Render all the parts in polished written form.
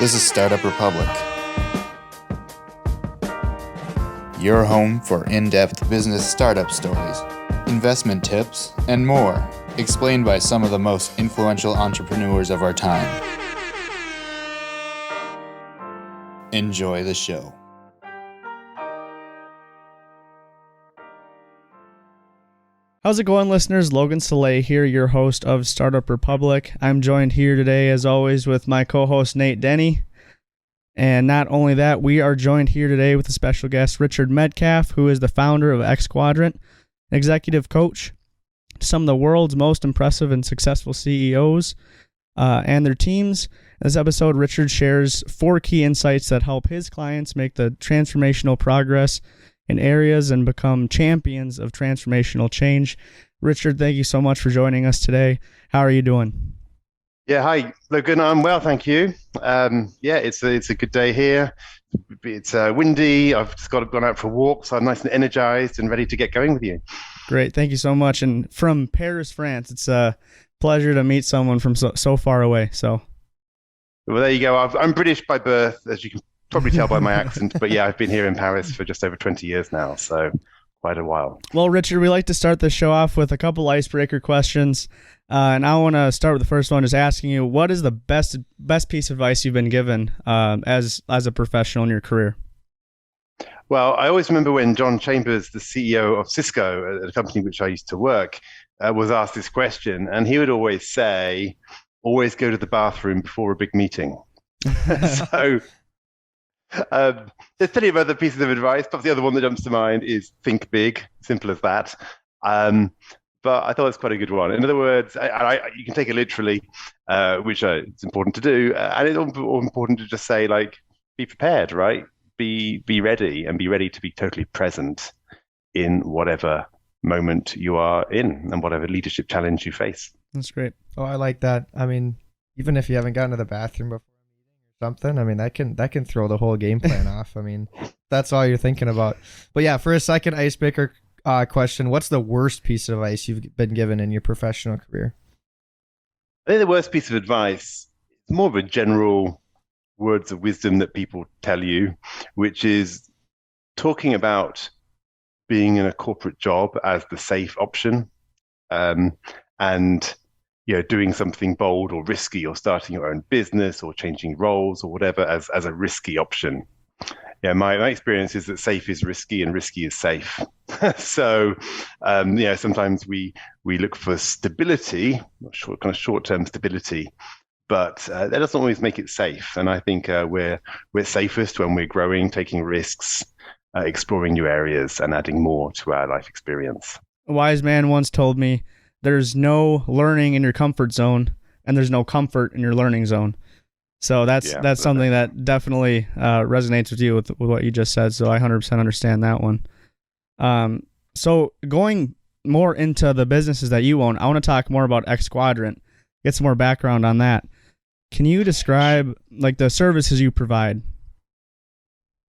This is Startup Republic, your home for in-depth business startup stories, investment tips, and more, explained by some of the most influential entrepreneurs of our time. Enjoy the show. How's it going, listeners? Logan Soleil here, your host of Startup Republic. I'm joined here today, as always, with my co-host, Nate Denny. And not only that, we are joined here today with a special guest, Richard Medcalf, who is the founder of XQuadrant, an executive coach to some of the world's most impressive and successful CEOs and their teams. In this episode, Richard shares 4 key insights that help his clients make the transformational progress in areas and become champions of transformational change. Richard, thank you so much for joining us today. How are you doing? Yeah, hi, Logan. I'm well, thank you. It's a good day here. It's windy. I've just gone out for a walk, so I'm nice and energized and ready to get going with you. Great, thank you so much. And from Paris, France, it's a pleasure to meet someone from so far away. So, well, there you go. I'm British by birth, as you can probably tell by my accent, but yeah, I've been here in Paris for just over 20 years now, so quite a while. Well, Richard, we like to start the show off with a couple icebreaker questions, and I want to start with the first one, just asking you, what is the best piece of advice you've been given as a professional in your career? Well, I always remember when John Chambers, the CEO of Cisco, a company which I used to work, was asked this question, and he would always say, always go to the bathroom before a big meeting. So there's plenty of other pieces of advice, but the other one that jumps to mind is think big, simple as that. But I thought it's quite a good one. In other words, you can take it literally, which it's important to do. And it's important to just say, like, be prepared, right? Be ready, and be ready to be totally present in whatever moment you are in and whatever leadership challenge you face. That's great. Oh, I like that. I mean, even if you haven't gotten to the bathroom before something, I mean, that can throw the whole game plan off. I mean, that's all you're thinking about. But yeah, for a second icebreaker question, what's the worst piece of advice you've been given in your professional career? I think the worst piece of advice is more of a general words of wisdom that people tell you, which is talking about being in a corporate job as the safe option, and doing something bold or risky, or starting your own business, or changing roles, or whatever, as a risky option. Yeah, my experience is that safe is risky and risky is safe. So, sometimes we look for stability, kind of short-term stability, but that doesn't always make it safe. And I think we're safest when we're growing, taking risks, exploring new areas, and adding more to our life experience. A wise man once told me, there's no learning in your comfort zone, and there's no comfort in your learning zone. So that's something that definitely resonates with you with what you just said. So I 100% understand that one. So going more into the businesses that you own, I want to talk more about XQuadrant, get some more background on that. Can you describe like the services you provide?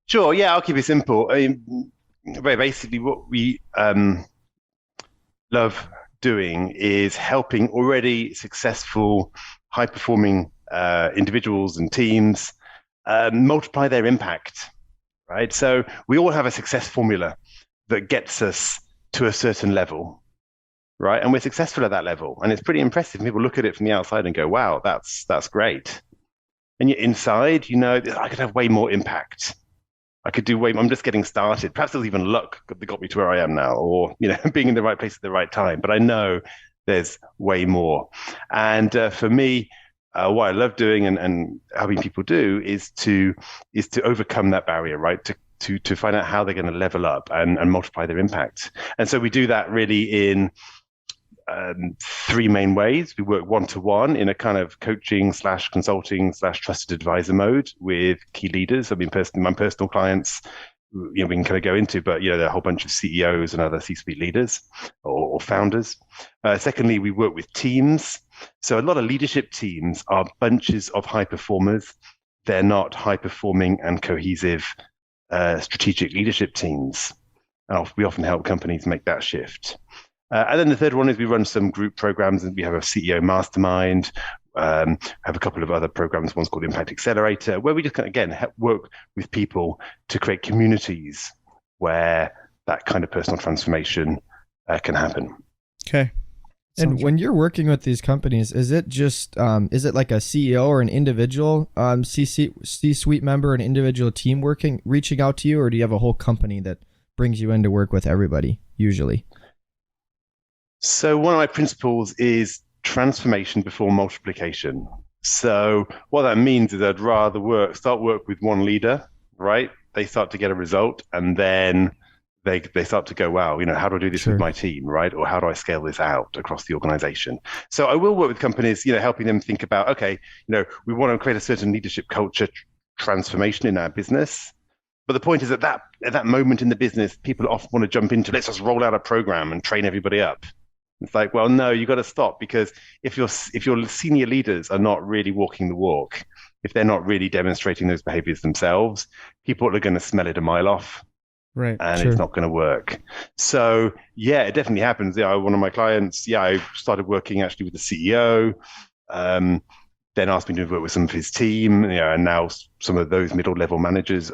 Sure. Yeah, I'll keep it simple. I mean, basically, what we love doing is helping already successful, high-performing individuals and teams multiply their impact, right? So we all have a success formula that gets us to a certain level, right? And we're successful at that level, and it's pretty impressive. People look at it from the outside and go, "Wow, that's great." And yet inside, I could have way more impact. I could do I'm just getting started. Perhaps there's even luck that got me to where I am now, or, being in the right place at the right time. But I know there's way more. And for me, what I love doing and helping people do is to overcome that barrier, right? To find out how they're going to level up and multiply their impact. And so we do that really in 3 main ways. We work one-to-one in a kind of coaching / consulting / trusted advisor mode with key leaders. I mean, my personal clients, we can kind of go into, but there are a whole bunch of CEOs and other C-suite leaders or founders. Secondly, we work with teams. So a lot of leadership teams are bunches of high performers. They're not high-performing and cohesive strategic leadership teams. We often help companies make that shift. And then the third one is we run some group programs, and we have a CEO mastermind Have a couple of other programs. One's called Impact Accelerator, where we just again work with people to create communities where that kind of personal transformation can happen. Okay. And when you're working with these companies, is it just is it like a CEO or an individual C-suite member, an individual team reaching out to you, or do you have a whole company that brings you in to work with everybody usually? So one of my principles is transformation before multiplication. So what that means is I'd rather start work with one leader, right? They start to get a result, and then they start to go, wow, how do I do this with my team, right? Or how do I scale this out across the organization? So I will work with companies, helping them think about, okay, we want to create a certain leadership culture transformation in our business. But the point is at that moment in the business, people often want to jump into, let's just roll out a program and train everybody up. It's like, well, no, you got to stop, because if your senior leaders are not really walking the walk, if they're not really demonstrating those behaviors themselves, people are going to smell it a mile off. Right. And it's not going to work. So yeah, it definitely happens. One of my clients, I started working actually with the CEO, then asked me to work with some of his team, and now some of those middle level managers,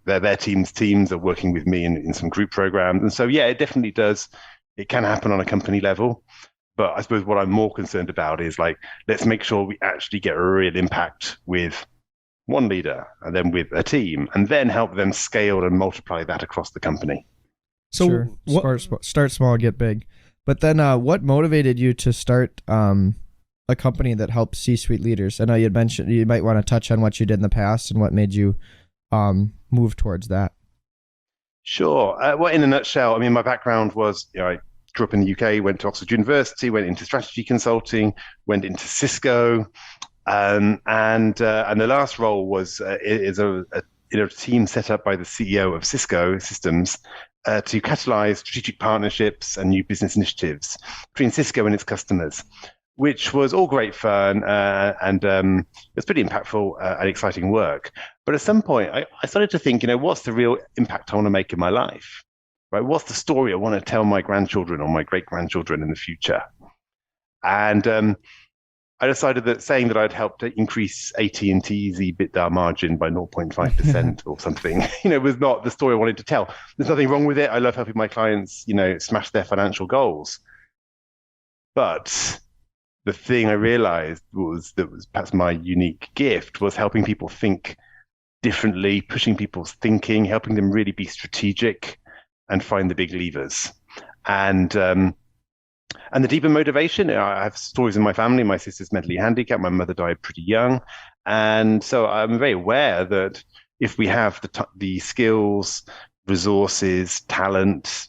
their teams are working with me in some group programs. And so yeah, it definitely does. It can happen on a company level. But I suppose what I'm more concerned about is let's make sure we actually get a real impact with one leader and then with a team, and then help them scale and multiply that across the company. So start small, get big. But then what motivated you to start a company that helps C-suite leaders? I know you had mentioned you might want to touch on what you did in the past and what made you move towards that. Sure. Well, in a nutshell, my background was, I grew up in the UK, went to Oxford University, went into strategy consulting, went into Cisco. And the last role was is a team set up by the CEO of Cisco Systems to catalyze strategic partnerships and new business initiatives between Cisco and its customers, which was all great fun and it was pretty impactful and exciting work. But at some point, I started to think, what's the real impact I want to make in my life? Right? What's the story I want to tell my grandchildren or my great-grandchildren in the future? And I decided that saying that I'd helped to increase AT&T's EBITDA margin by 0.5% or something, was not the story I wanted to tell. There's nothing wrong with it. I love helping my clients, smash their financial goals. But the thing I realized that was perhaps my unique gift was helping people think differently, pushing people's thinking, helping them really be strategic and find the big levers. And the deeper motivation, I have stories in my family. My sister's mentally handicapped. My mother died pretty young. And so I'm very aware that if we have the skills, resources, talent,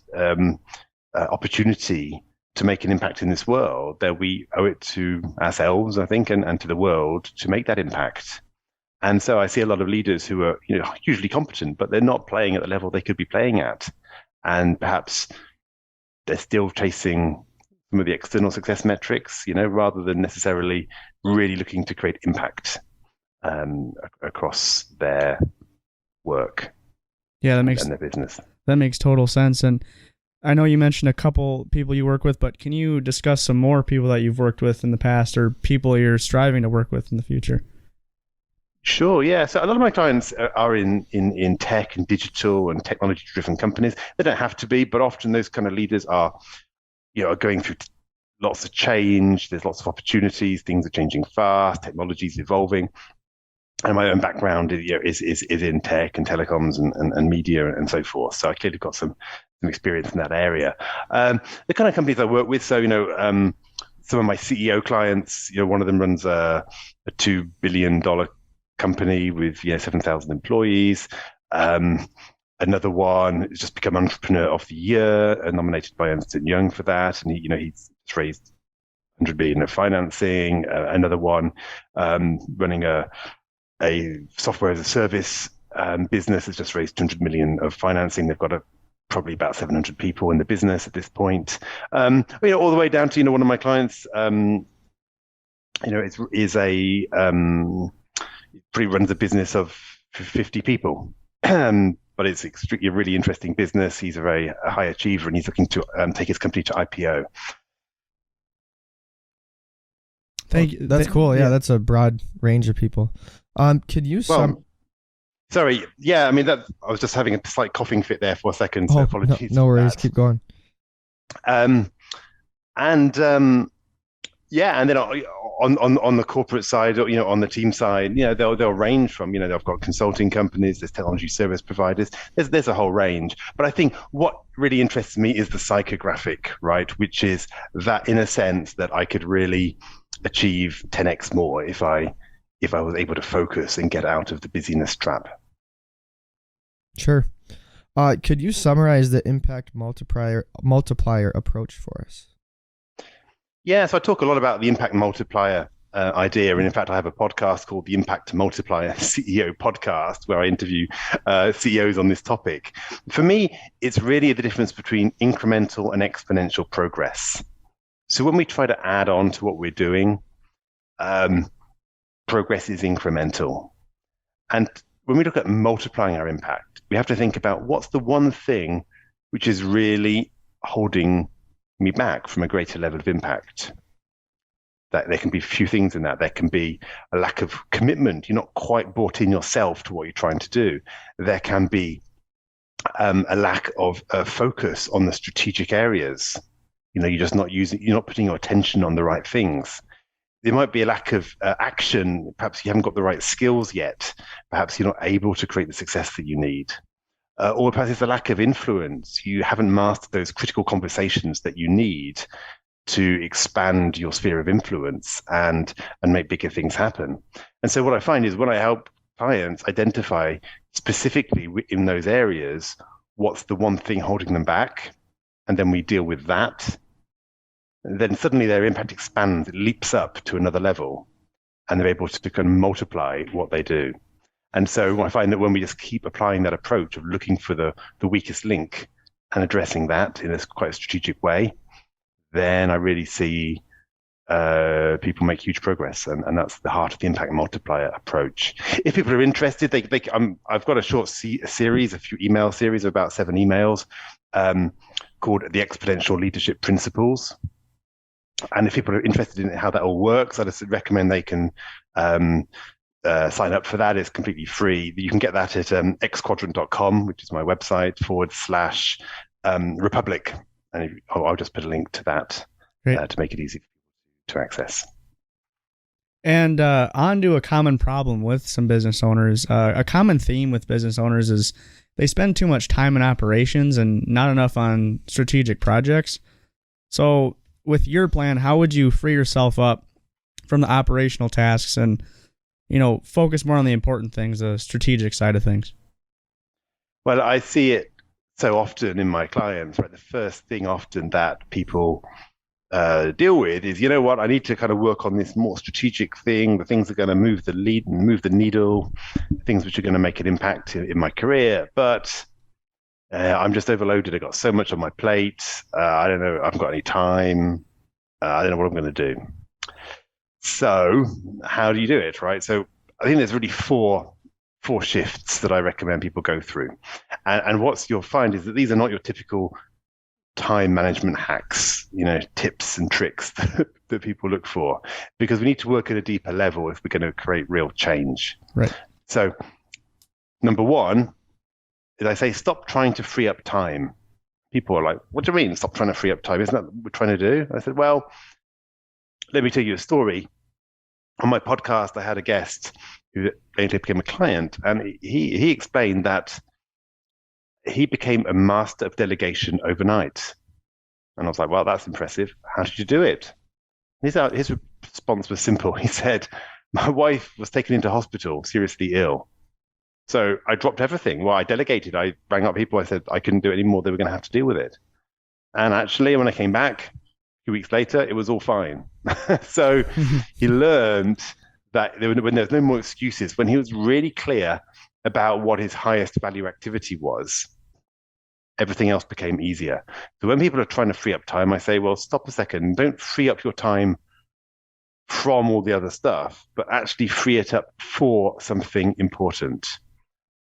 opportunity to make an impact in this world, that we owe it to ourselves, I think, and to the world to make that impact. And so I see a lot of leaders who are hugely competent, but they're not playing at the level they could be playing at. And perhaps they're still chasing some of the external success metrics, rather than necessarily really looking to create impact across their work. Yeah, and their business. That makes total sense. And I know you mentioned a couple people you work with, but can you discuss some more people that you've worked with in the past or people you're striving to work with in the future? Sure, yeah. So a lot of my clients are in tech and digital and technology-driven companies. They don't have to be, but often those kind of leaders are going through lots of change. There's lots of opportunities. Things are changing fast. Technology is evolving. And my own background is in tech and telecoms and media and so forth. So I clearly got some experience in that area. The kind of companies I work with, so some of my CEO clients, one of them runs a $2 billion company with 7,000 employees. Another one has just become Entrepreneur of the Year, nominated by Ernst & Young for that, and he's raised $100 billion of financing. Another one running a software as a service business has just raised $200 million of financing. They've got probably about 700 people in the business at this point. All the way down to one of my clients. Runs a business of 50 people. But it's a really interesting business. He's a very high achiever, and he's looking to take his company to IPO. Thank you. That's cool. Yeah, that's a broad range of people. Could you Sorry. Yeah, I mean that. I was just having a slight coughing fit there for a second. So apologies. No worries. For that. Keep going. Yeah, and then on the corporate side, or on the team side, they'll range from they've got consulting companies, there's technology service providers, there's a whole range. But I think what really interests me is the psychographic, right? Which is that in a sense that I could really achieve 10x more if I was able to focus and get out of the busyness trap. Sure. Could you summarize the impact multiplier approach for us? Yeah, so I talk a lot about the impact multiplier idea. And in fact, I have a podcast called the Impact Multiplier CEO Podcast, where I interview CEOs on this topic. For me, it's really the difference between incremental and exponential progress. So when we try to add on to what we're doing, progress is incremental. And when we look at multiplying our impact, we have to think about what's the one thing which is really holding me back from a greater level of impact. That there can be a few things in that. There can be a lack of commitment. You're not quite bought in yourself to what you're trying to do. There can be a lack of focus on the strategic areas. You're just not putting your attention on the right things. There might be a lack of action. Perhaps you haven't got the right skills yet. Perhaps you're not able to create the success that you need. Or perhaps it's a lack of influence. You haven't mastered those critical conversations that you need to expand your sphere of influence and make bigger things happen. And so what I find is when I help clients identify specifically in those areas, what's the one thing holding them back, and then we deal with that, then suddenly their impact expands, it leaps up to another level, and they're able to kind of multiply what they do. And so I find that when we just keep applying that approach of looking for the weakest link and addressing that in a quite strategic way, then I really see people make huge progress. And that's the heart of the impact multiplier approach. If people are interested, I've got a short series, a few email series of about 7 emails called the Exponential Leadership Principles. And if people are interested in how that all works, I just recommend they can sign up for that. It's completely free. You can get that at ExQuadrant.com, which is my website, /Republic. And I'll just put a link to that to make it easy to access. And on to a common problem with some business owners. A common theme with business owners is they spend too much time in operations and not enough on strategic projects. So with your plan, how would you free yourself up from the operational tasks and focus more on the important things, the strategic side of things? Well, I see it so often in my clients, right? The first thing often that people deal with is, I need to kind of work on this more strategic thing, the things that are going to move the needle, things which are going to make an impact in my career. But I'm just overloaded. I've got so much on my plate. I don't know. I haven't got any time. I don't know what I'm going to do. So how do you do it, right? So I think there's really four shifts that I recommend people go through. And what you'll find is that these are not your typical time management hacks, tips and tricks that people look for, because we need to work at a deeper level if we're going to create real change. Right. So number one is I say, stop trying to free up time. People are like, what do you mean, stop trying to free up time? Isn't that what we're trying to do? I said, well, let me tell you a story. On my podcast, I had a guest who later became a client, and he explained that he became a master of delegation overnight. And I was like, well, that's impressive. How did you do it? His response was simple. He said, my wife was taken into hospital, seriously ill. So I dropped everything. Well, I delegated. I rang up people. I said I couldn't do it anymore. They were going to have to deal with it. And actually, when I came back, 2 weeks later, it was all fine. So he learned that when there's no more excuses, when he was really clear about what his highest value activity was, everything else became easier. So when people are trying to free up time, I say, well, stop a second. Don't free up your time from all the other stuff, but actually free it up for something important.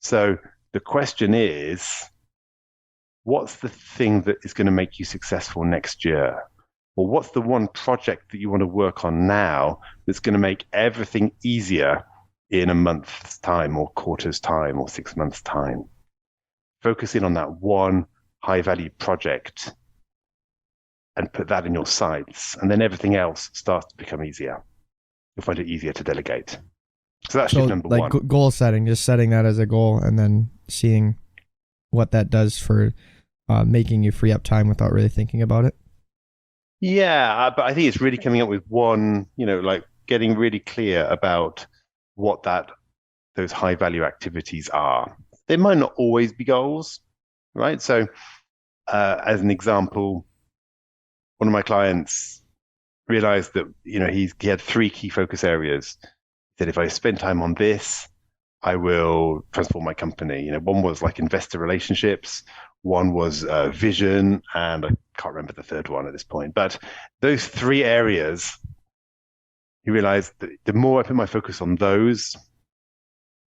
So the question is, what's the thing that is going to make you successful next year? well, what's the one project that you want to work on now that's going to make everything easier in a month's time or quarter's time or 6 months' time? Focus in on that one high-value project and put that in your sights, and then everything else starts to become easier. You'll find it easier to delegate. So that's shift number one. Goal setting, just setting that as a goal and then seeing what that does for making you free up time without really thinking about it. Yeah, but I think it's really coming up with one, like getting really clear about what those high value activities are. They might not always be goals, right? So as an example, one of my clients realized that, he had 3 key focus areas. He said, if I spend time on this, I will transform my company. One was like investor relationships, one was vision, and I can't remember the third one at this point. But those 3 areas, he realized that the more I put my focus on those,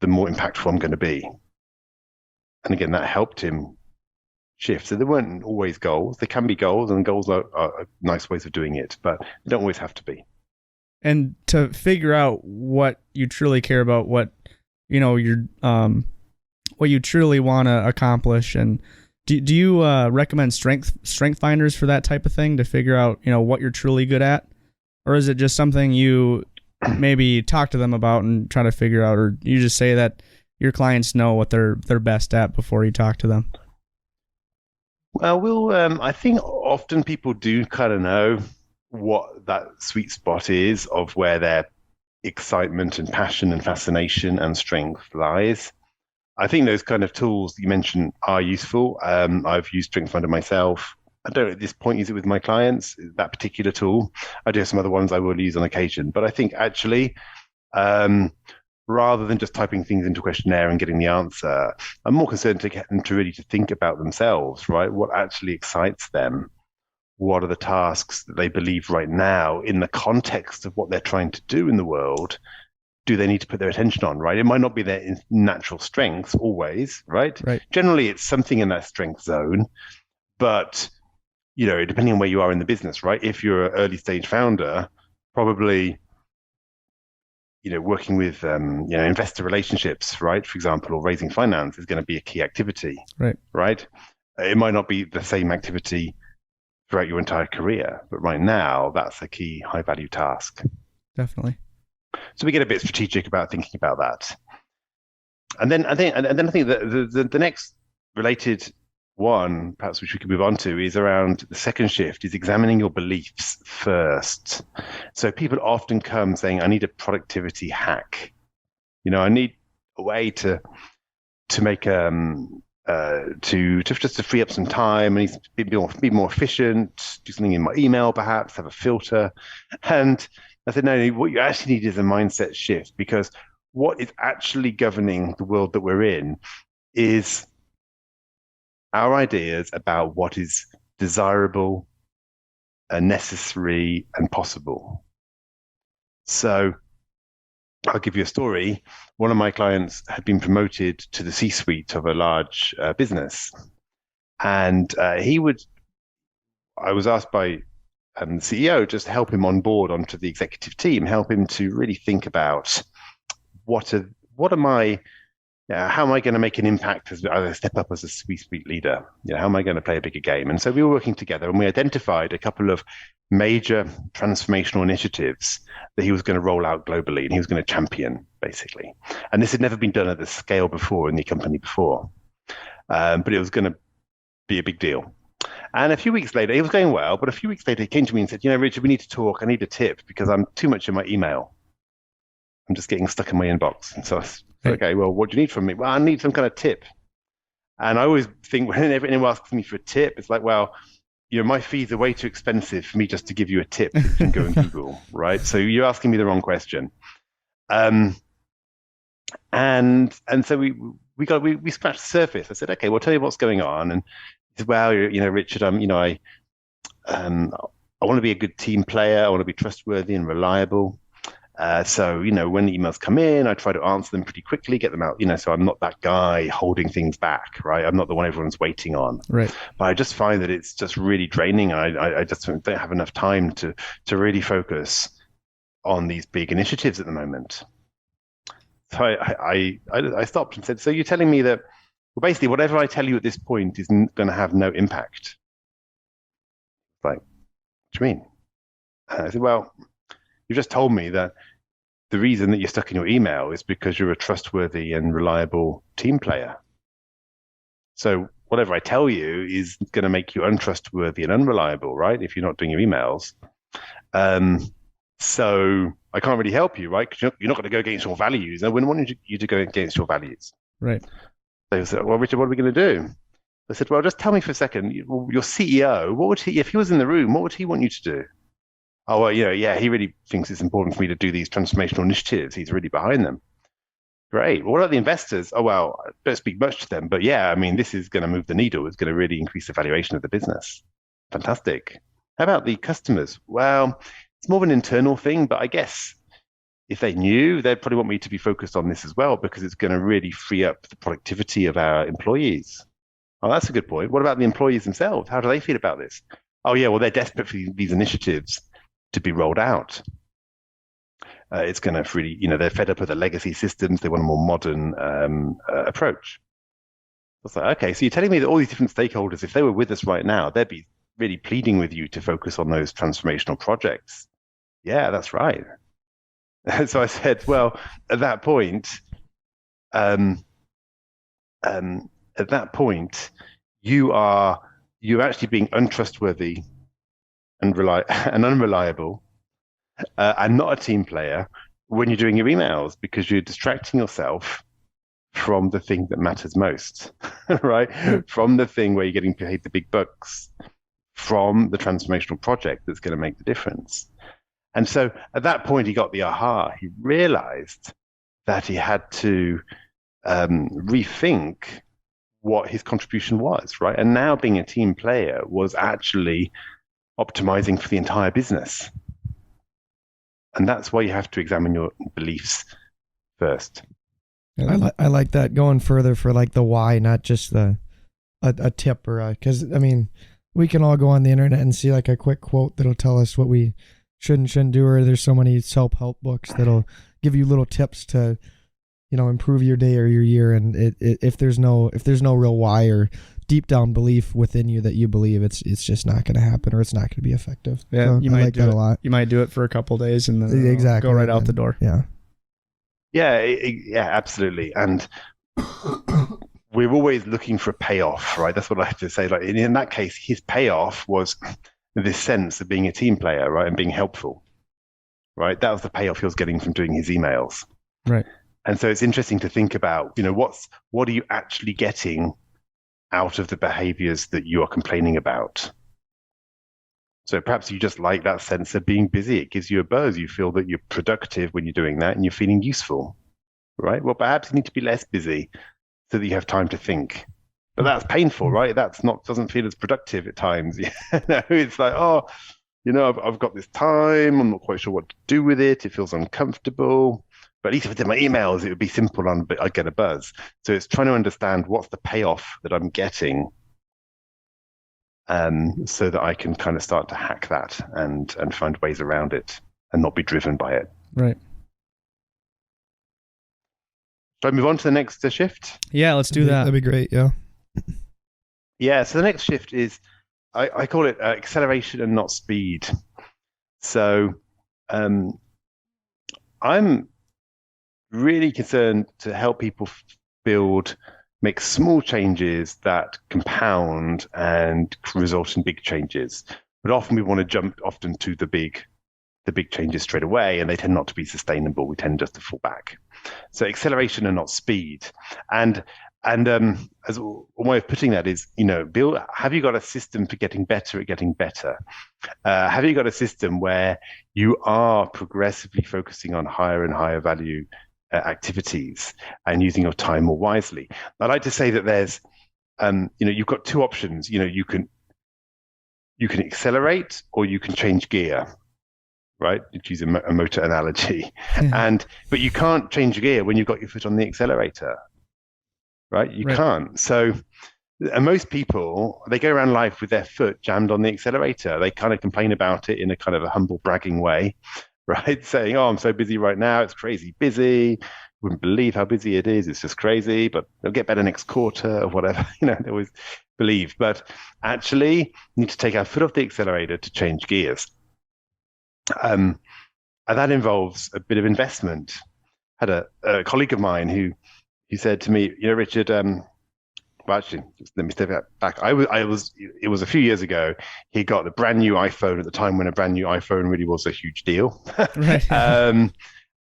the more impactful I'm going to be. And again, that helped him shift. So they weren't always goals. They can be goals, and goals are nice ways of doing it, but they don't always have to be. And to figure out what you truly care about, what what you truly want to accomplish, and do you recommend strength finders for that type of thing to figure out what you're truly good at, or is it just something you maybe talk to them about and try to figure out, or you just say that your clients know what they're best at before you talk to them? Well, I think often people do kind of know what that sweet spot is of where their excitement and passion and fascination and strength lies. I think those kind of tools you mentioned are useful. I've used Strength Finder myself. I don't at this point use it with my clients, that particular tool. I do have some other ones I will use on occasion. But I think actually, rather than just typing things into a questionnaire and getting the answer, I'm more concerned to get them to really to think about themselves, right? What actually excites them? What are the tasks that they believe right now in the context of what they're trying to do in the world? Do they need to put their attention on, right? It might not be their natural strengths always, right? Generally, it's something in that strength zone, but, depending on where you are in the business, right? If you're an early stage founder, probably, working with, investor relationships, right? For example, or raising finance is going to be a key activity, right? It might not be the same activity throughout your entire career, but right now, that's a key high value task. Definitely. So we get a bit strategic about thinking about that. And then I think that the next related one, perhaps which we could move on to, is around the second shift, is examining your beliefs first. So people often come saying, I need a productivity hack. I need a way to make just to free up some time. I need to be more efficient, do something in my email, perhaps have a filter. And I said, no, what you actually need is a mindset shift, because what is actually governing the world that we're in is our ideas about what is desirable, necessary, and possible. So I'll give you a story. One of my clients had been promoted to the C-suite of a large business. And I was asked by the CEO just to help him on board onto the executive team, help him to really think about how am I going to make an impact as I step up as a C-suite leader? How am I going to play a bigger game? And so we were working together, and we identified a couple of major transformational initiatives that he was going to roll out globally, and he was going to champion, basically. And this had never been done at this scale before in the company before, but it was going to be a big deal. And a few weeks later, it was going well, but a few weeks later, he came to me and said, Richard, we need to talk. I need a tip because I'm too much in my email. I'm just getting stuck in my inbox. And so I said, okay, well, what do you need from me? Well, I need some kind of tip. And I always think whenever anyone asks me for a tip, it's like, well, my fees are way too expensive for me just to give you a tip that you can go and Google, right? So you're asking me the wrong question. And so we scratched the surface. I said, okay, well, tell me what's going on. And he said, well, Richard, I want to be a good team player. I want to be trustworthy and reliable. So, when the emails come in, I try to answer them pretty quickly, get them out, so I'm not that guy holding things back, right? I'm not the one everyone's waiting on. Right. But I just find that it's just really draining. I just don't have enough time to really focus on these big initiatives at the moment. So I stopped and said, so you're telling me that, well, basically whatever I tell you at this point is going to have no impact? Like, what do you mean? I said, well, you just told me that the reason that you're stuck in your email is because you're a trustworthy and reliable team player. So whatever I tell you is going to make you untrustworthy and unreliable, right? If you're not doing your emails. So I can't really help you, right? Because you're not going to go against your values. I wouldn't want you to go against your values. Right. They said, well, Richard, what are we going to do? I said, well, just tell me for a second, your CEO, what would he, if he was in the room, what would he want you to do? Oh, well, yeah, he really thinks it's important for me to do these transformational initiatives. He's really behind them. Great. Well, what about the investors? Oh, well, I don't speak much to them, but yeah, I mean, this is going to move the needle. It's going to really increase the valuation of the business. Fantastic. How about the customers? Well, it's more of an internal thing, but I guess if they knew, they'd probably want me to be focused on this as well, because it's going to really free up the productivity of our employees. Oh, that's a good point. What about the employees themselves? How do they feel about this? Oh, yeah, well, they're desperate for these initiatives to be rolled out. It's going to really, they're fed up with the legacy systems. They want a more modern approach. It's like, okay, so you're telling me that all these different stakeholders, if they were with us right now, they'd be really pleading with you to focus on those transformational projects. Yeah, that's right. And so I said, well, at that point, you're actually being untrustworthy and unreliable, and not a team player when you're doing your emails, because you're distracting yourself from the thing that matters most, right? From the thing where you're getting paid the big bucks, from the transformational project that's going to make the difference. And so at that point, he got the aha. He realized that he had to rethink what his contribution was, right? And now being a team player was actually optimizing for the entire business. And that's why you have to examine your beliefs first. I like that, going further for like the why, not just a tip or because I mean, we can all go on the internet and see like a quick quote that'll tell us what we should and shouldn't do, or there's so many self-help books that'll give you little tips to, improve your day or your year. And if there's no real why or deep down belief within you that you believe, it's just not going to happen, or it's not going to be effective. Yeah, so you I might like do that it a lot. You might do it for a couple of days and then exactly go right out the door. Yeah. Yeah, absolutely. And we're always looking for a payoff, right? That's what I have to say. Like in that case, his payoff was this sense of being a team player, right, and being helpful, right? That was the payoff he was getting from doing his emails, right? And so it's interesting to think about, what are you actually getting out of the behaviors that you are complaining about? So perhaps you just like that sense of being busy. It gives you a buzz. You feel that you're productive when you're doing that and you're feeling useful, right? Well, perhaps you need to be less busy so that you have time to think. But that's painful, right? Doesn't feel as productive at times. It's like, I've got this time. I'm not quite sure what to do with it. It feels uncomfortable. But at least if I did my emails, it would be simple and I'd get a buzz. So it's trying to understand what's the payoff that I'm getting, so that I can kind of start to hack that and find ways around it and not be driven by it. Right. Shall I move on to the next shift? Yeah, let's do that. That'd be great. Yeah. Yeah. So the next shift is, I call it acceleration and not speed. So I'm really concerned to help people make small changes that compound and result in big changes. But often we want to jump to the big changes straight away, and they tend not to be sustainable. We tend just to fall back. So acceleration and not speed. And as a way of putting that is, Bill, have you got a system for getting better at getting better? Have you got a system where you are progressively focusing on higher and higher value activities and using your time more wisely? I like to say that there's, you've got two options. You can accelerate or you can change gear. right? To choose a motor analogy. But you can't change gear when you've got your foot on the accelerator, right? You can't. So, and most people, they go around life with their foot jammed on the accelerator. They kind of complain about it in a kind of a humble bragging way, right? Saying, oh, I'm so busy right now. It's crazy busy. Wouldn't believe how busy it is. It's just crazy, but it'll get better next quarter or whatever. They always believe. But actually, you need to take our foot off the accelerator to change gears. And that involves a bit of investment. I had a colleague of mine who said to me, Richard, well, actually, let me step back. It was a few years ago. He got a brand new iPhone at the time when a brand new iPhone really was a huge deal. Right.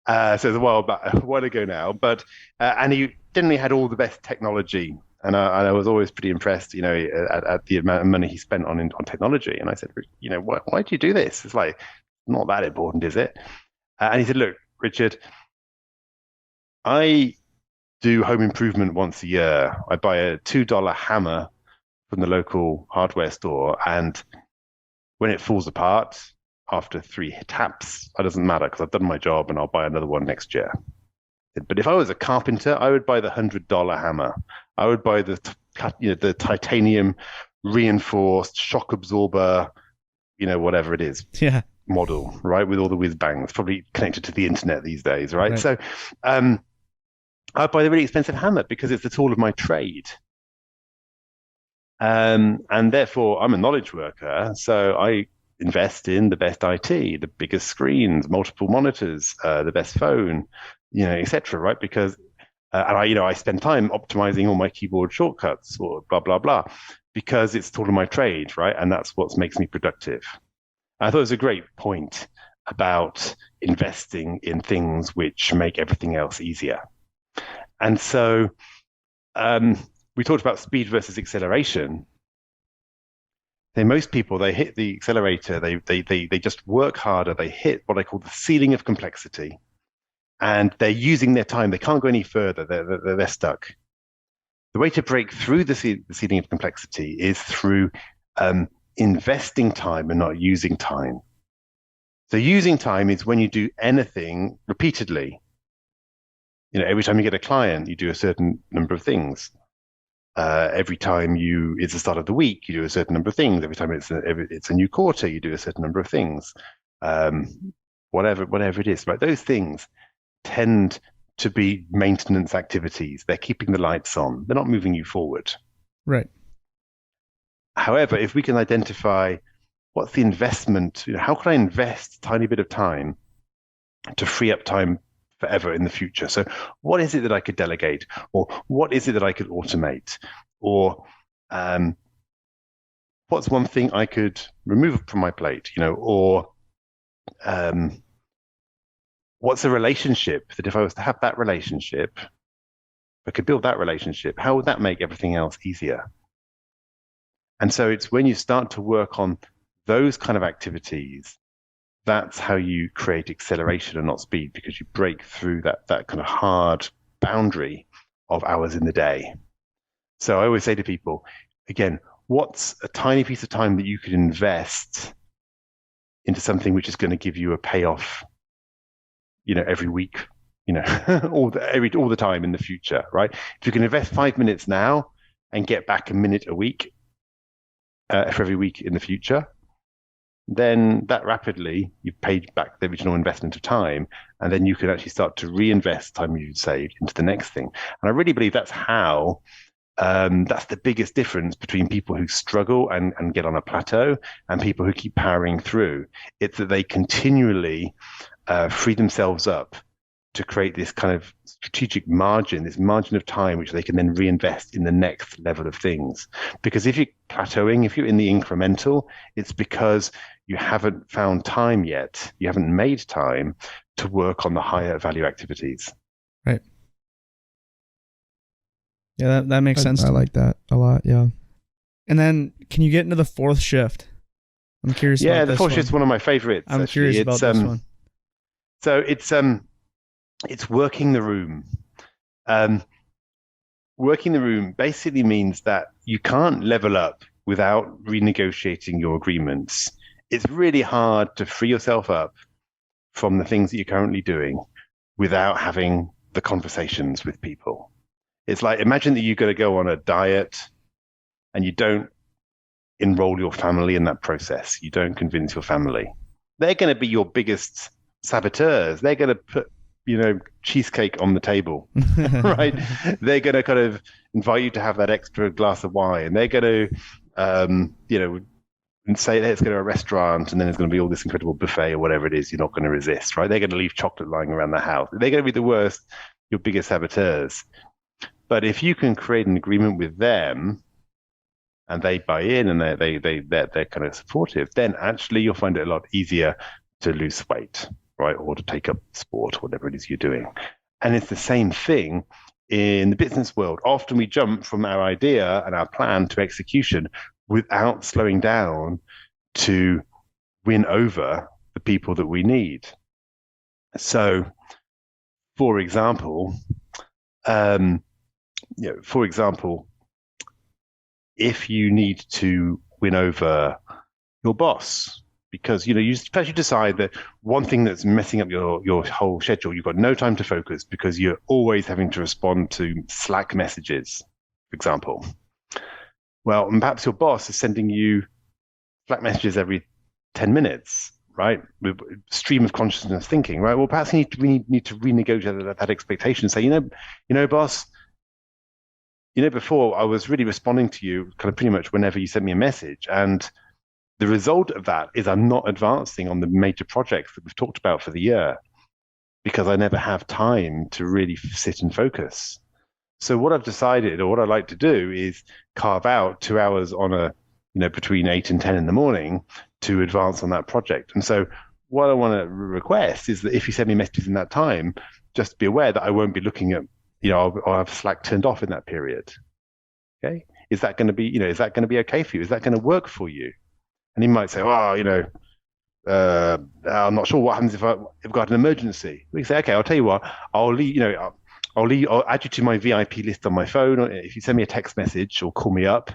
So it's a while ago now, but and he generally had all the best technology, and I was always pretty impressed, at the amount of money he spent on technology. And I said, why do you do this? It's like not that important, is it? And he said, look, Richard, I do home improvement once a year. I buy a $2 hammer from the local hardware store, and when it falls apart after 3 taps, it doesn't matter because I've done my job and I'll buy another one next year. But if I was a carpenter, I would buy the $100 hammer. I would buy the titanium reinforced shock absorber, whatever it is. Yeah. Model, right? With all the whiz bangs, probably connected to the internet these days, right? So, I'd buy the really expensive hammer because it's the tool of my trade. And therefore, I'm a knowledge worker. So I invest in the best IT, the biggest screens, multiple monitors, the best phone, etc. Right? Because, and I spend time optimizing all my keyboard shortcuts or blah, blah, blah, because it's the tool of my trade, right? And that's what makes me productive. I thought it was a great point about investing in things which make everything else easier. And so we talked about speed versus acceleration. Most people, they hit the accelerator, they just work harder, they hit what I call the ceiling of complexity, and they're using their time. They can't go any further. They're stuck. The way to break through the ceiling of complexity is through investing time and not using time. So using time is when you do anything repeatedly. Every time you get a client, you do a certain number of things. Every time it's the start of the week, you do a certain number of things. Every time it's a new quarter, you do a certain number of things. Whatever it is, right? Those things tend to be maintenance activities. They're keeping the lights on. They're not moving you forward. Right. However, if we can identify what's the investment, how can I invest a tiny bit of time to free up time forever in the future? So what is it that I could delegate, or what is it that I could automate, or what's one thing I could remove from my plate, or what's a relationship that if I was to have that relationship, I could build that relationship, how would that make everything else easier? And so it's when you start to work on those kind of activities, that's how you create acceleration and not speed, because you break through that kind of hard boundary of hours in the day. So I always say to people, again, what's a tiny piece of time that you could invest into something which is going to give you a payoff, every week, all the time in the future, right? If you can invest 5 minutes now and get back a minute a week for every week in the future, then that rapidly you've paid back the original investment of time, and then you can actually start to reinvest time you've saved into the next thing. And I really believe that's how that's the biggest difference between people who struggle and get on a plateau and people who keep powering through. It's that they continually free themselves up to create this kind of strategic margin, this margin of time, which they can then reinvest in the next level of things. Because if you're plateauing, if you're in the incremental, it's because you haven't found time yet. You haven't made time to work on the higher value activities. Right. Yeah, that makes sense. I like that a lot. Yeah. And then can you get into the fourth shift? I'm curious about this one. Yeah, the fourth shift is one of my favorites. I'm curious about this one. So it's working the room. Working the room basically means that you can't level up without renegotiating your agreements. It's really hard to free yourself up from the things that you're currently doing without having the conversations with people. It's like, imagine that you're going to go on a diet and you don't enroll your family in that process. You don't convince your family. They're going to be your biggest saboteurs. They're going to put, cheesecake on the table, right? They're going to kind of invite you to have that extra glass of wine. They're going to, and say, let's go to a restaurant, and then there's going to be all this incredible buffet or whatever it is. You're not going to resist, right? They're going to leave chocolate lying around the house. They're going to be the worst, your biggest saboteurs. But if you can create an agreement with them, and they buy in, and they're kind of supportive, then actually you'll find it a lot easier to lose weight, right? Or to take up sport, whatever it is you're doing. And it's the same thing in the business world. Often we jump from our idea and our plan to execution without slowing down to win over the people that we need. So, for example, if you need to win over your boss, because you decide that one thing that's messing up your whole schedule, you've got no time to focus because you're always having to respond to Slack messages, for example. Well, and perhaps your boss is sending you Slack messages every 10 minutes, right? With stream of consciousness thinking, right? Well, perhaps we need to renegotiate that expectation and say, boss, before I was really responding to you kind of pretty much whenever you sent me a message. And the result of that is I'm not advancing on the major projects that we've talked about for the year because I never have time to really sit and focus. So what I've decided, or what I like to do, is carve out 2 hours on between 8 and 10 in the morning to advance on that project. And so what I want to request is that if you send me messages in that time, just be aware that I won't be looking at, I'll have Slack turned off in that period. Okay. Is that going to be okay for you? Is that going to work for you? And he might say, I'm not sure what happens if I've got an emergency. We say, okay, I'll tell you what, I'll add you to my VIP list on my phone. Or if you send me a text message or call me up,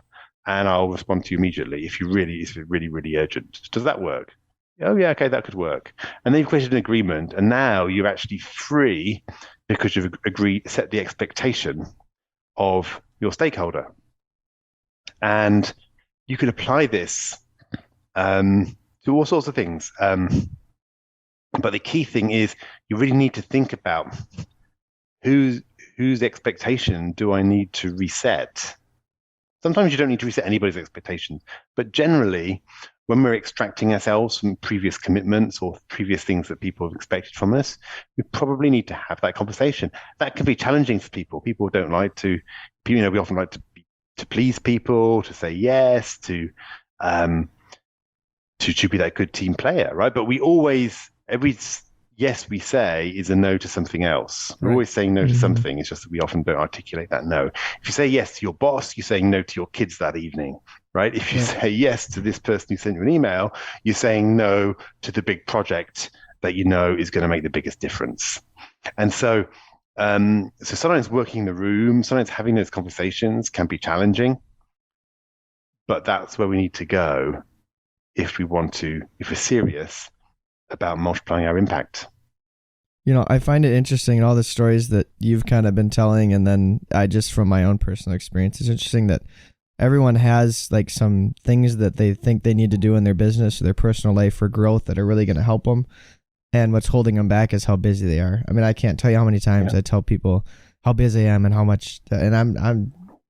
and I'll respond to you immediately if it's really, really urgent. Does that work? Oh yeah, okay, that could work. And then you've created an agreement, and now you're actually free because you've set the expectation of your stakeholder. And you can apply this to all sorts of things. But the key thing is you really need to think about whose expectation do I need to reset? Sometimes you don't need to reset anybody's expectations, but generally, when we're extracting ourselves from previous commitments or previous things that people have expected from us, we probably need to have that conversation. That can be challenging for people. People don't like to, we often like to please people, to say yes, to be that good team player, right? But we always, every yes we say is a no to something else. We're always saying no to something. It's just that we often don't articulate that no. If you say yes to your boss, you're saying no to your kids that evening, right? If you say yes to this person who sent you an email, you're saying no to the big project that you know is going to make the biggest difference. And so sometimes working in the room, sometimes having those conversations can be challenging, but that's where we need to go if we're serious about multiplying our impact. I find it interesting in all the stories that you've kind of been telling, and then I just from my own personal experience, it's interesting that everyone has like some things that they think they need to do in their business or their personal life for growth that are really going to help them. And what's holding them back is how busy they are. I mean, I can't tell you how many times I tell people how busy I am and how much, and I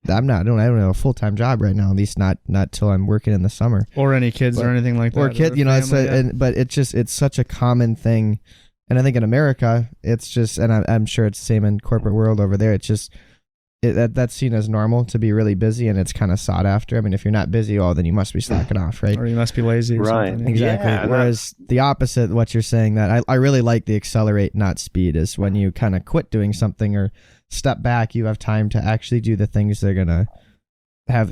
don't have a full-time job right now, at least not till I'm working in the summer. Or any kids or anything like that. Or kid, but it's such a common thing. And I think in America, it's just, and I'm sure it's the same in corporate world over there. It's just, that's seen as normal to be really busy, and it's kind of sought after. I mean, if you're not busy, then you must be slacking off, right? Or you must be lazy or something. Exactly. Yeah, whereas the opposite, what you're saying, that I really like the accelerate, not speed, is when you kind of quit doing something or step back, you have time to actually do the things that are going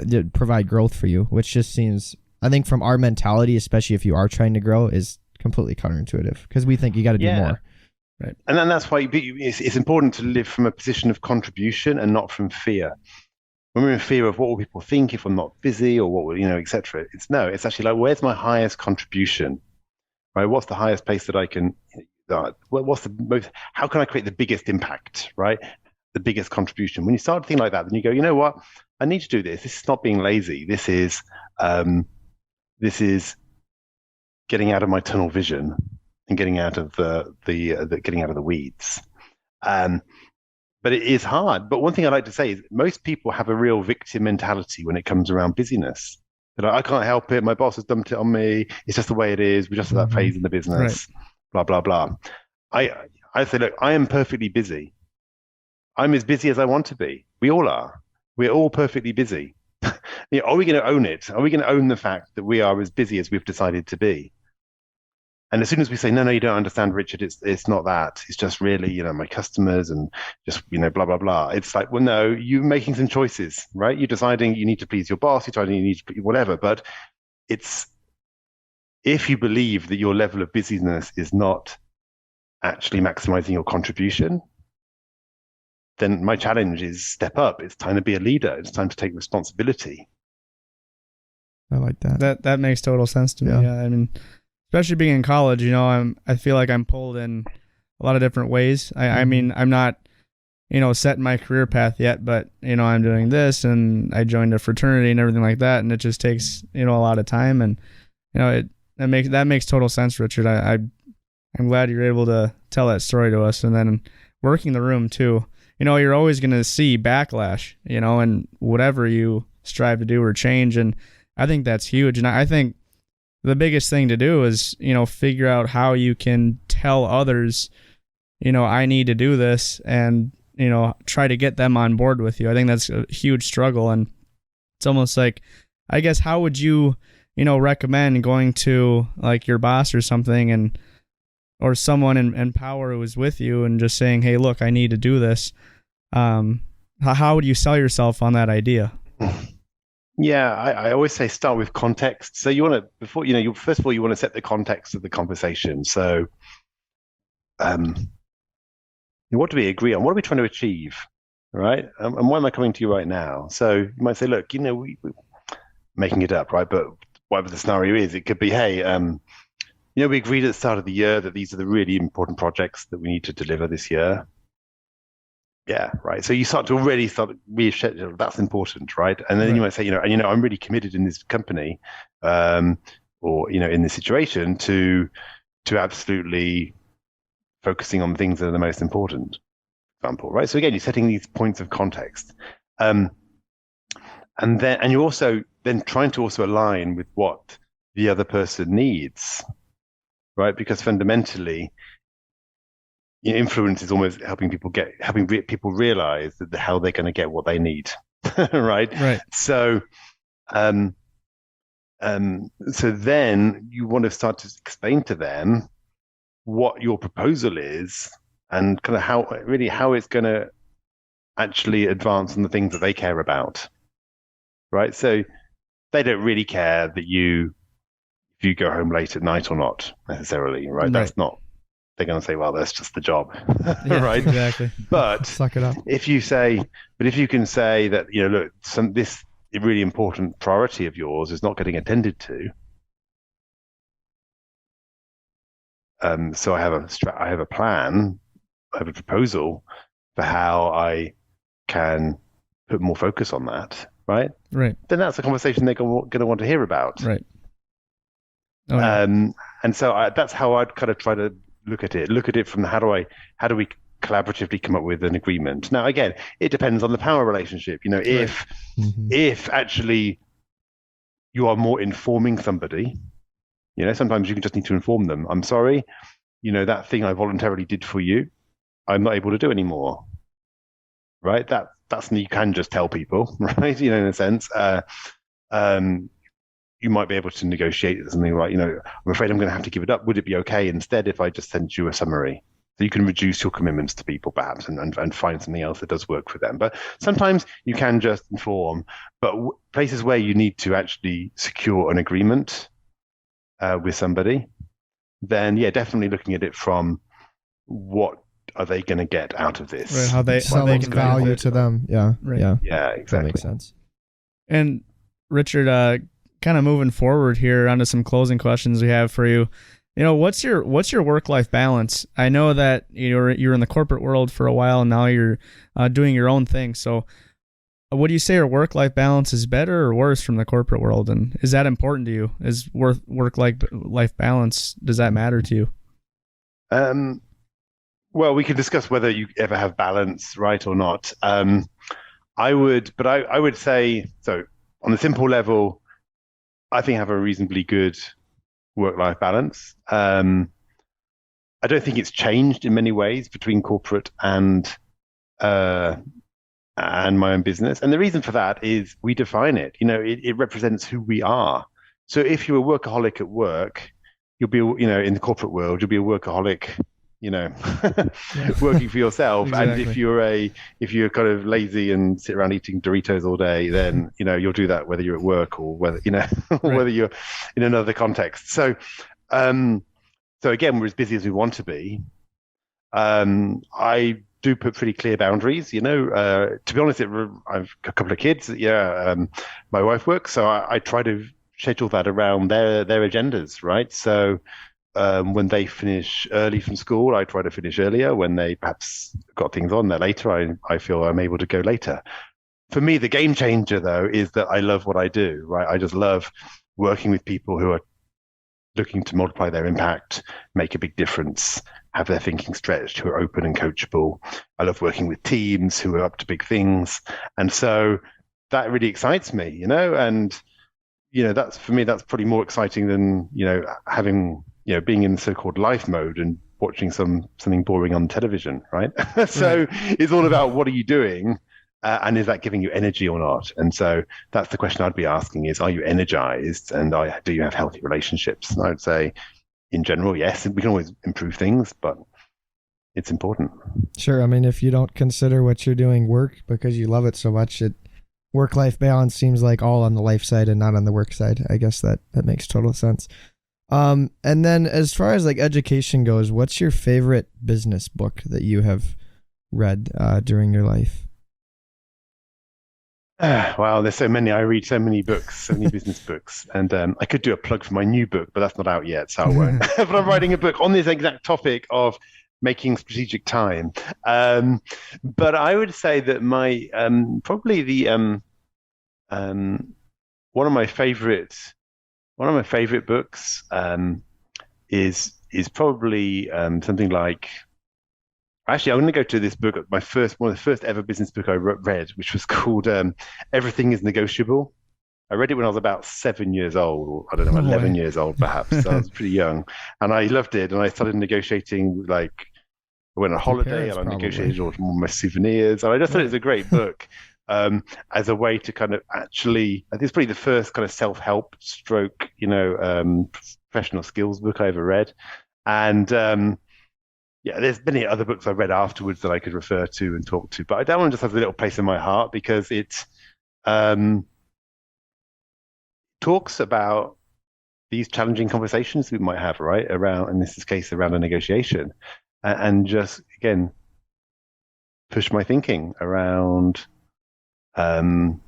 to provide growth for you, which just seems, I think from our mentality, especially if you are trying to grow, is completely counterintuitive because we think you got to do more. Right. And then that's why it's important to live from a position of contribution and not from fear. When we're in fear of what will people think if I'm not busy or what will, etc. It's actually like, where's my highest contribution, right? What's the highest place that I can what's the most, how can I create the biggest impact, right? The biggest contribution. When you start to think like that, then you go, you know what? I need to do this. This is not being lazy. This is getting out of my tunnel vision and getting out of getting out of the weeds. But it is hard. But one thing I like to say is most people have a real victim mentality when it comes around busyness. They're like, I can't help it. My boss has dumped it on me. It's just the way it is. We're just at that phase in the business. Right. Blah, blah, blah. I say, look, I am perfectly busy. I'm as busy as I want to be. We all are. We're all perfectly busy. Are we going to own it? Are we going to own the fact that we are as busy as we've decided to be? And as soon as we say, no, you don't understand, Richard, it's not that. It's just really, my customers and just, blah, blah, blah. It's like, well, no, you're making some choices, right? You're deciding you need to please your boss, you're deciding you need to please whatever. But it's, if you believe that your level of busyness is not actually maximizing your contribution, then my challenge is step up. It's time to be a leader. It's time to take responsibility. I like that. That makes total sense to me. Yeah. I mean, especially being in college, I feel like I'm pulled in a lot of different ways. I mean, I'm not, set in my career path yet, but, I'm doing this and I joined a fraternity and everything like that. And it just takes, a lot of time. And, that makes total sense, Richard. I'm glad you're able to tell that story to us. And then working the room too, you're always going to see backlash, and whatever you strive to do or change. And I think that's huge. And I think the biggest thing to do is, figure out how you can tell others, I need to do this and, try to get them on board with you. I think that's a huge struggle. And it's almost like, I guess, how would you, recommend going to like your boss or something or someone in power who is with you and just saying, hey, look, I need to do this. How would you sell yourself on that idea? Yeah, I always say start with context. So you want to, first of all, you want to set the context of the conversation. So, what do we agree on? What are we trying to achieve, right? And why am I coming to you right now? So you might say, look, we're making it up, right? But whatever the scenario is, it could be, hey, we agreed at the start of the year that these are the really important projects that we need to deliver this year. Yeah, right. So you start reschedule. That's important, right? And then you might say, I'm really committed in this company, or in this situation to absolutely focusing on things that are the most important. Example, right? So again, you're setting these points of context, and you're also then trying to also align with what the other person needs, right? Because fundamentally, influence is almost helping people realize that how they're going to get what they need, right? Right. So, so then you want to start to explain to them what your proposal is and kind of how it's going to actually advance on the things that they care about, right? So they don't really care that if you go home late at night or not necessarily, right? That's not. They're going to say, well, that's just the job, right? Exactly. But suck it up. If you can say that, look, this really important priority of yours is not getting attended to. So I have a plan, I have a proposal for how I can put more focus on that, right? Right. Then that's a conversation they're going to want to hear about. Right. Oh, yeah. And so that's how I'd kind of try to look at it from how do we collaboratively come up with an agreement. Now, again, it depends on the power relationship. If actually you are more informing somebody, sometimes you just need to inform them. I'm sorry, that thing I voluntarily did for you, I'm not able to do anymore. Right? That's you can just tell people, right? In a sense. You might be able to negotiate something like, I'm afraid I'm going to have to give it up. Would it be okay instead if I just sent you a summary? So you can reduce your commitments to people perhaps and find something else that does work for them. But sometimes you can just inform. But places where you need to actually secure an agreement with somebody, then definitely looking at it from what are they going to get out of this? Right, how they can value to them. Yeah. Right. Yeah, exactly. That makes sense. And Richard, kind of moving forward here onto some closing questions we have for you. What's your work-life balance? I know that you're in the corporate world for a while, and now you're doing your own thing. So would you say your work-life balance is better or worse from the corporate world? And is that important to you? Is work-life balance, does that matter to you? Well, we can discuss whether you ever have balance, right, or not. I would say, so on the simple level, I think I have a reasonably good work-life balance. I don't think it's changed in many ways between corporate and my own business. And the reason for that is we define it. It represents who we are. So if you're a workaholic at work, you'll be, in the corporate world, you'll be a workaholic, working for yourself. Exactly. And if you're kind of lazy and sit around eating Doritos all day, then, you'll do that whether you're at work or whether, whether you're in another context. So again, we're as busy as we want to be. I do put pretty clear boundaries, to be honest, I've a couple of kids. My wife works, so I try to schedule that around their agendas, right? So when they finish early from school, I try to finish earlier. When they perhaps got things on there later, I feel I'm able to go later. For me, the game changer, though, is that I love what I do, right? I just love working with people who are looking to multiply their impact, make a big difference, have their thinking stretched, who are open and coachable. I love working with teams who are up to big things. And so that really excites me, and, that's, for me, that's probably more exciting than, having, being in so-called life mode and watching something boring on television, right? So it's all about what are you doing, and is that giving you energy or not? And so that's the question I'd be asking is, are you energized, and do you have healthy relationships? And I would say, in general, yes. We can always improve things, but it's important. Sure. I mean, if you don't consider what you're doing work because you love it so much, work-life balance seems like all on the life side and not on the work side. I guess that makes total sense. And then as far as like education goes, what's your favorite business book that you have read during your life? Wow, there's so many. I read so many books, so many business books. And I could do a plug for my new book, but that's not out yet, so I won't. But I'm writing a book on this exact topic of making strategic time. But I would say that my probably the one of my favorite books is probably something like. Actually, I'm going to go to this book, one of the first ever business book I read, which was called Everything is Negotiable. I read it when I was about 7 years old, or I don't know, 11 years old perhaps. So I was pretty young, and I loved it. And I started negotiating, like I went on holiday and I negotiated all my souvenirs. And I just thought it was a great book as a way to kind of actually, I think it's probably the first kind of self-help stroke, professional skills book I ever read. And yeah, there's many other books I read afterwards that I could refer to and talk to, but that one just has a little place in my heart because it talks about these challenging conversations we might have, right, around, in this case, around a negotiation, and just, again, push my thinking around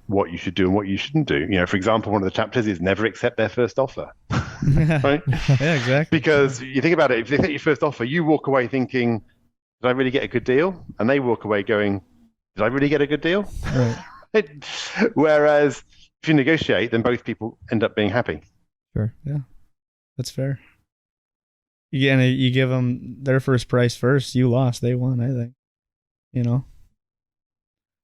what you should do and what you shouldn't do. For example, one of the chapters is never accept their first offer. Right? Yeah, exactly. Because you think about it, if they take your first offer, you walk away thinking, did I really get a good deal? And they walk away going, did I really get a good deal? Right. Whereas if you negotiate, then both people end up being happy. Sure. Yeah, that's fair. You give them their first price first. You lost. They won, I think.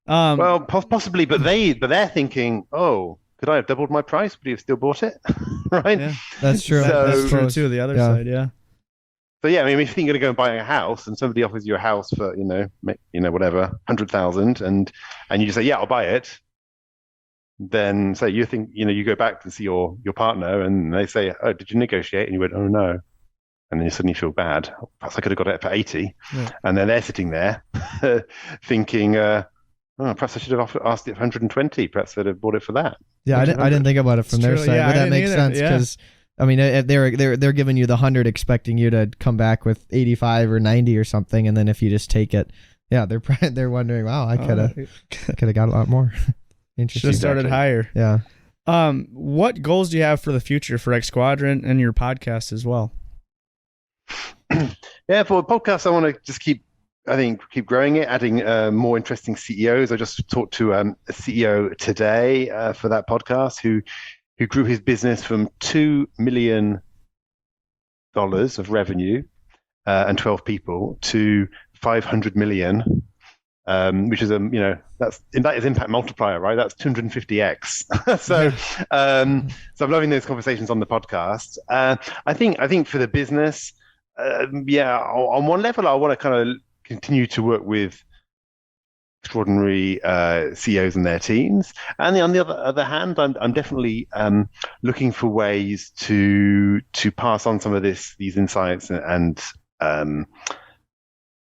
Well, possibly, but they're thinking, oh, could I have doubled my price? Would you have still bought it? Right? Yeah, that's true. That's true too. The other side, yeah. So yeah, I mean, if you're going to go and buy a house, and somebody offers you a house for whatever 100,000, and you just say, yeah, I'll buy it. Then say you think you go back to see your partner, and they say, oh, did you negotiate? And you went, oh no. And then you suddenly feel bad. Perhaps I could have got it for 80. Yeah. And then they're sitting there thinking, perhaps I should have asked it for 120. Perhaps I'd have bought it for that. Yeah, I didn't think about it from their side, but that makes sense because, I mean, they're giving you the 100, expecting you to come back with 85 or 90 or something, and then if you just take it, yeah, they're wondering, wow, I could have got a lot more. Interesting. Should have started higher. Yeah. What goals do you have for the future for XQuadrant and your podcast as well? Yeah, for the podcast, I want to just keep growing it, adding more interesting CEOs. I just talked to a CEO today for that podcast who grew his business from $2 million of revenue and 12 people to 500 million, which is that is impact multiplier, right? That's 250x. So I'm loving those conversations on the podcast. I think for the business, on one level, I want to kind of continue to work with extraordinary CEOs and their teams, and on the other hand, I'm definitely looking for ways to pass on some of these insights and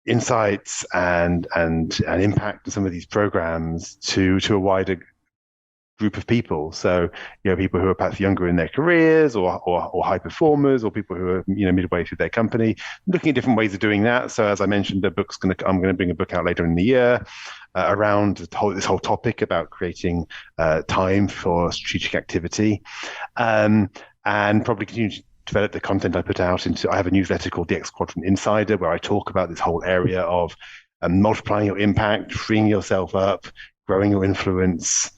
impact in some of these programs to a wider group of people. So, people who are perhaps younger in their careers or high performers, or people who are, midway through their company, looking at different ways of doing that. So as I mentioned, I'm going to bring a book out later in the year around this whole topic about creating time for strategic activity, and probably continue to develop the content I put out into. I have a newsletter called the ExQuadrant Insider, where I talk about this whole area of multiplying your impact, freeing yourself up, growing your influence,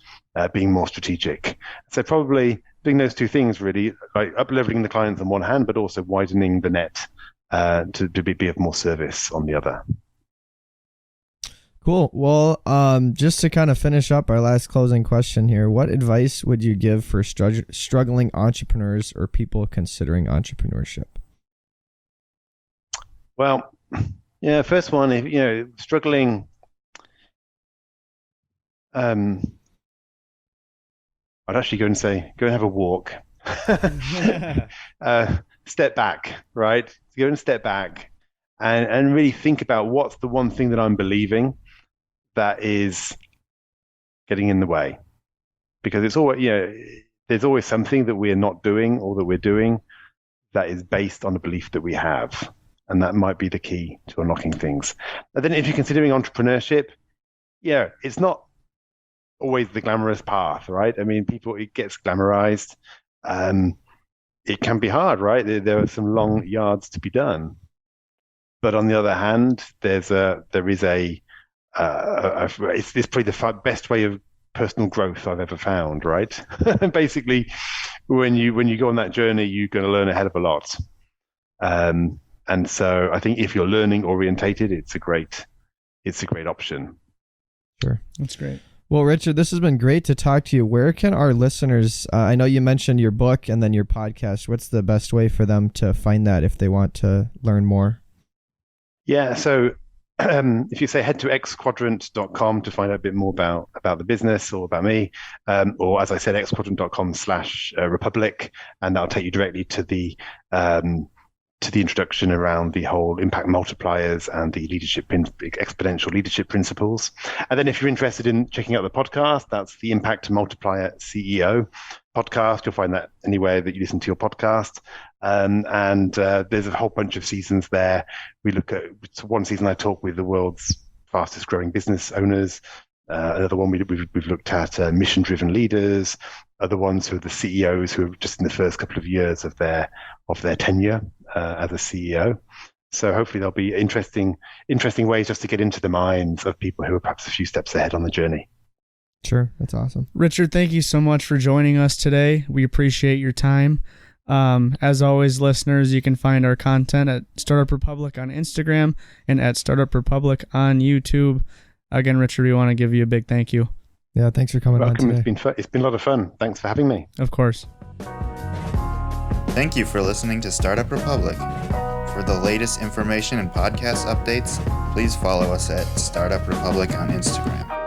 being more strategic. So probably doing those two things, really, like up-leveling the clients on one hand, but also widening the net to be of more service on the other. Cool. Well, just to kind of finish up our last closing question here, what advice would you give for struggling entrepreneurs or people considering entrepreneurship? Well, first one, if struggling, I'd actually go and have a walk. Step back, right? Go and step back and really think about what's the one thing that I'm believing that is getting in the way. Because it's always, there's always something that we're not doing or that we're doing that is based on a belief that we have. And that might be the key to unlocking things. And then if you're considering entrepreneurship, it's not always the glamorous path, right? I mean, it gets glamorized. It can be hard, right? There are some long yards to be done. But on the other hand, it's probably the best way of personal growth I've ever found, right? Basically, when you go on that journey, you're going to learn a hell of a lot. And so I think if you're learning orientated, it's a great option. Sure. That's great. Well, Richard, this has been great to talk to you. Where can our listeners, I know you mentioned your book and then your podcast. What's the best way for them to find that if they want to learn more? Yeah, so if you say head to ExQuadrant.com to find out a bit more about the business or about me, or as I said, ExQuadrant.com/Republic, and that'll take you directly to the introduction around the whole impact multipliers and the exponential leadership principles. And then if you're interested in checking out the podcast, that's the Impact Multiplier CEO podcast. You'll find that anywhere that you listen to your podcast. And there's a whole bunch of seasons there. We look at one season I talk with the world's fastest growing business owners. Another one we've looked at mission-driven leaders. Other ones who are the CEOs who are just in the first couple of years of their tenure as a CEO. So hopefully there'll be interesting ways just to get into the minds of people who are perhaps a few steps ahead on the journey. Sure, that's awesome. Richard, thank you so much for joining us today. We appreciate your time. As always, listeners, you can find our content at Startup Republic on Instagram and at Startup Republic on YouTube. Again, Richard, we want to give you a big thank you. Yeah, thanks for coming on today. It's been a lot of fun. Thanks for having me. Of course. Thank you for listening to Startup Republic. For the latest information and podcast updates, please follow us at Startup Republic on Instagram.